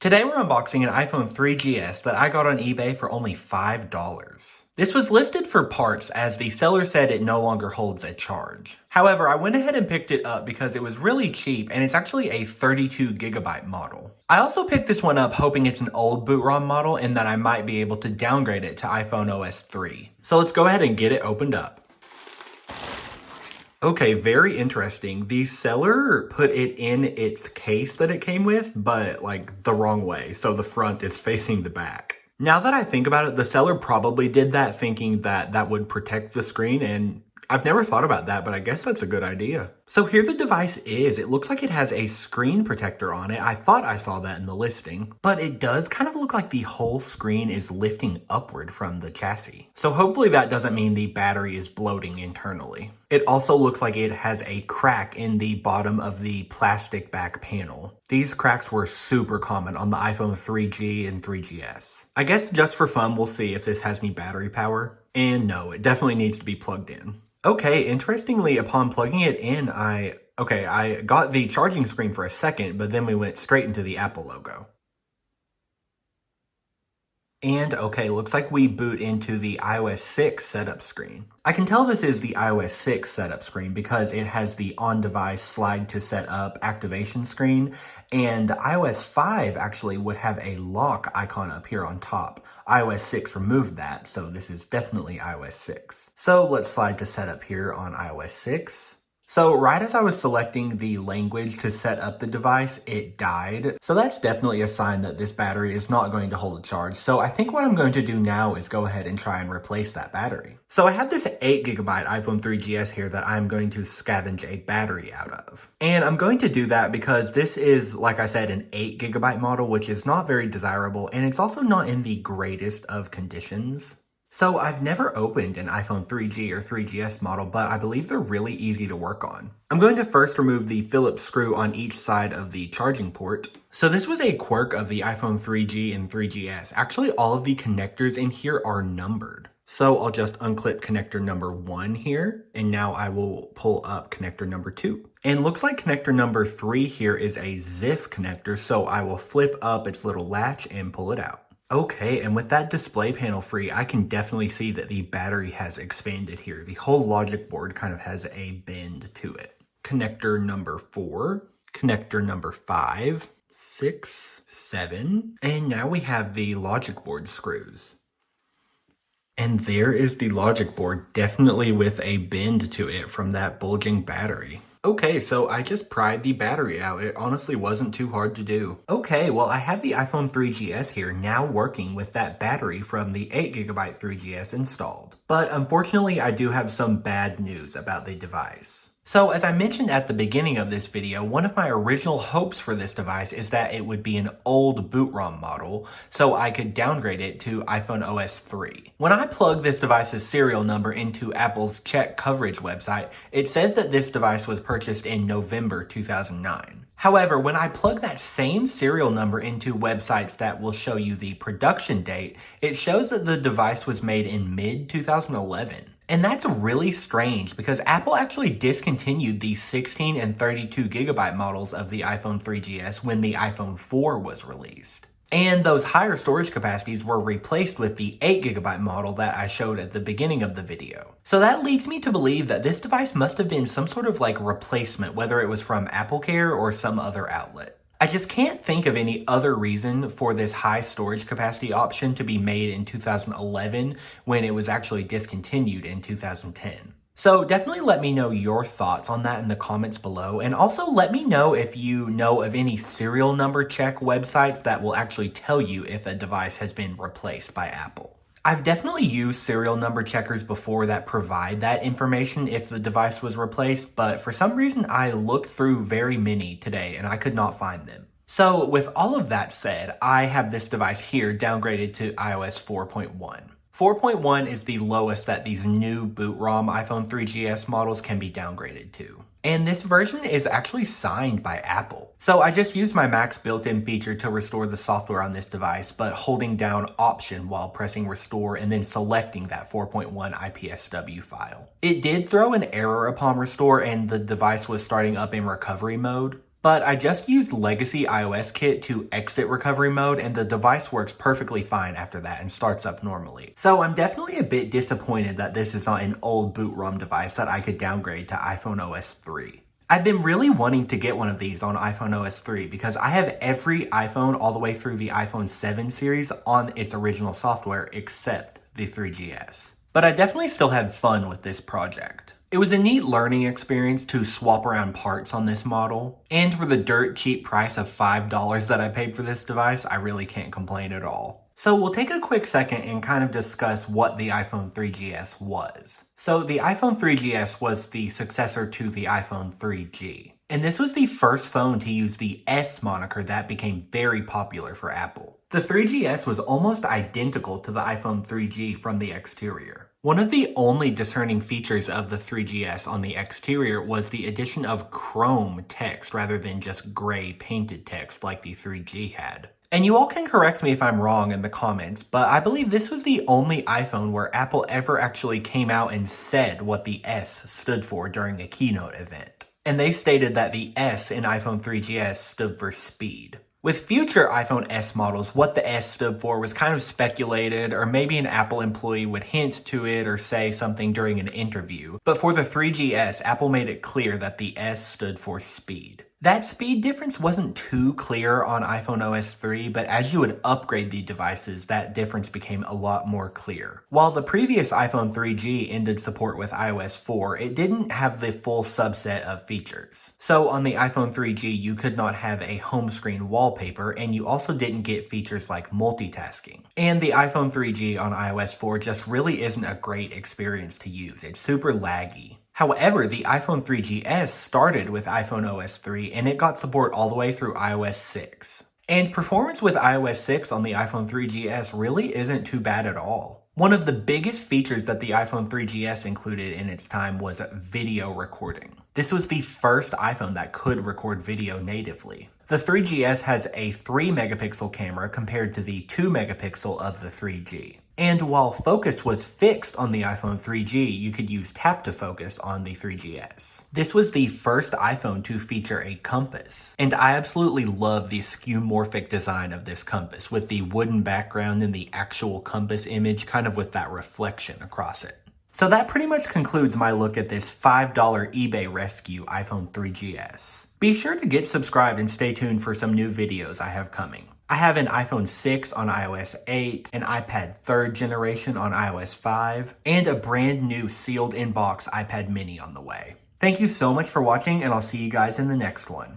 Today we're unboxing an iPhone 3GS that I got on eBay for only $5. This was listed for parts as the seller said it no longer holds a charge. However, I went ahead and picked it up because it was really cheap and it's actually a 32GB model. I also picked this one up hoping it's an old boot ROM model and that I might be able to downgrade it to iPhone OS 3. So let's go ahead and get it opened up. Okay, very interesting. The seller put it in its case that it came with, but like the wrong way. So the front is facing the back. Now that I think about it, the seller probably did that thinking that that would protect the screen, and I've never thought about that, but I guess that's a good idea. So here the device is. It looks like it has a screen protector on it. I thought I saw that in the listing, but it does kind of look like the whole screen is lifting upward from the chassis. So hopefully that doesn't mean the battery is bloating internally. It also looks like it has a crack in the bottom of the plastic back panel. These cracks were super common on the iPhone 3G and 3GS. I guess just for fun, we'll see if this has any battery power. And no, it definitely needs to be plugged in. Okay, interestingly, upon plugging it in, I got the charging screen for a second, but then we went straight into the Apple logo. And okay, looks like we boot into the iOS 6 setup screen. I can tell this is the iOS 6 setup screen because it has the on-device slide to set up activation screen, and iOS 5 actually would have a lock icon up here on top. iOS 6 removed that, so this is definitely iOS 6. So let's slide to setup here on iOS 6. So right as I was selecting the language to set up the device, it died. So that's definitely a sign that this battery is not going to hold a charge. So I think what I'm going to do now is go ahead and try and replace that battery. So I have this 8GB iPhone 3GS here that I'm going to scavenge a battery out of. And I'm going to do that because this is, like I said, an 8GB model, which is not very desirable. And it's also not in the greatest of conditions. So I've never opened an iPhone 3G or 3GS model, but I believe they're really easy to work on. I'm going to first remove the Phillips screw on each side of the charging port. So this was a quirk of the iPhone 3G and 3GS. Actually, all of the connectors in here are numbered. So I'll just unclip connector number 1 here, and now I will pull up connector number 2. And looks like connector number 3 here is a ZIF connector, so I will flip up its little latch and pull it out. Okay, and with that display panel free, I can definitely see that the battery has expanded here. The whole logic board kind of has a bend to it. Connector number 4, connector number 5, 6, 7, and now we have the logic board screws. And there is the logic board, definitely with a bend to it from that bulging battery. Okay, so I just pried the battery out. It honestly wasn't too hard to do. Okay, well I have the iPhone 3GS here now working with that battery from the 8GB 3GS installed. But unfortunately, I do have some bad news about the device. So as I mentioned at the beginning of this video, one of my original hopes for this device is that it would be an old boot ROM model, so I could downgrade it to iPhone OS 3. When I plug this device's serial number into Apple's check coverage website, it says that this device was purchased in November 2009. However, when I plug that same serial number into websites that will show you the production date, it shows that the device was made in mid-2011. And that's really strange because Apple actually discontinued the 16 and 32GB models of the iPhone 3GS when the iPhone 4 was released. And those higher storage capacities were replaced with the 8GB model that I showed at the beginning of the video. So that leads me to believe that this device must have been some sort of like replacement, whether it was from AppleCare or some other outlet. I just can't think of any other reason for this high storage capacity option to be made in 2011 when it was actually discontinued in 2010. So definitely let me know your thoughts on that in the comments below, and also let me know if you know of any serial number check websites that will actually tell you if a device has been replaced by Apple. I've definitely used serial number checkers before that provide that information if the device was replaced, but for some reason I looked through very many today and I could not find them. So with all of that said, I have this device here downgraded to iOS 4.1. 4.1 is the lowest that these new boot ROM iPhone 3GS models can be downgraded to. And this version is actually signed by Apple. So I just used my Mac's built-in feature to restore the software on this device, but holding down Option while pressing restore and then selecting that 4.1 IPSW file. It did throw an error upon restore and the device was starting up in recovery mode. But I just used Legacy iOS Kit to exit recovery mode, and the device works perfectly fine after that and starts up normally. So I'm definitely a bit disappointed that this is not an old boot ROM device that I could downgrade to iPhone OS 3. I've been really wanting to get one of these on iPhone OS 3 because I have every iPhone all the way through the iPhone 7 series on its original software except the 3GS. But I definitely still had fun with this project. It was a neat learning experience to swap around parts on this model, and for the dirt cheap price of $5 that I paid for this device, I really can't complain at all. So we'll take a quick second and kind of discuss what the iPhone 3GS was. So the iPhone 3GS was the successor to the iPhone 3G. And this was the first phone to use the S moniker that became very popular for Apple. The 3GS was almost identical to the iPhone 3G from the exterior. One of the only discerning features of the 3GS on the exterior was the addition of chrome text rather than just gray painted text like the 3G had. And you all can correct me if I'm wrong in the comments, but I believe this was the only iPhone where Apple ever actually came out and said what the S stood for during a keynote event. And they stated that the S in iPhone 3GS stood for speed. With future iPhone S models, what the S stood for was kind of speculated, or maybe an Apple employee would hint to it or say something during an interview. But for the 3GS, Apple made it clear that the S stood for speed. That speed difference wasn't too clear on iPhone OS 3, but as you would upgrade the devices, that difference became a lot more clear. While the previous iPhone 3G ended support with iOS 4, it didn't have the full subset of features. So on the iPhone 3G, you could not have a home screen wallpaper, and you also didn't get features like multitasking. And the iPhone 3G on iOS 4 just really isn't a great experience to use. It's super laggy. However, the iPhone 3GS started with iPhone OS 3 and it got support all the way through iOS 6. And performance with iOS 6 on the iPhone 3GS really isn't too bad at all. One of the biggest features that the iPhone 3GS included in its time was video recording. This was the first iPhone that could record video natively. The 3GS has a 3 megapixel camera compared to the 2 megapixel of the 3G. And while focus was fixed on the iPhone 3G, you could use tap to focus on the 3GS. This was the first iPhone to feature a compass. And I absolutely love the skeuomorphic design of this compass, with the wooden background and the actual compass image kind of with that reflection across it. So that pretty much concludes my look at this $5 eBay rescue iPhone 3GS. Be sure to get subscribed and stay tuned for some new videos I have coming. I have an iPhone 6 on iOS 8, an iPad 3rd generation on iOS 5, and a brand new sealed in-box iPad mini on the way. Thank you so much for watching, and I'll see you guys in the next one.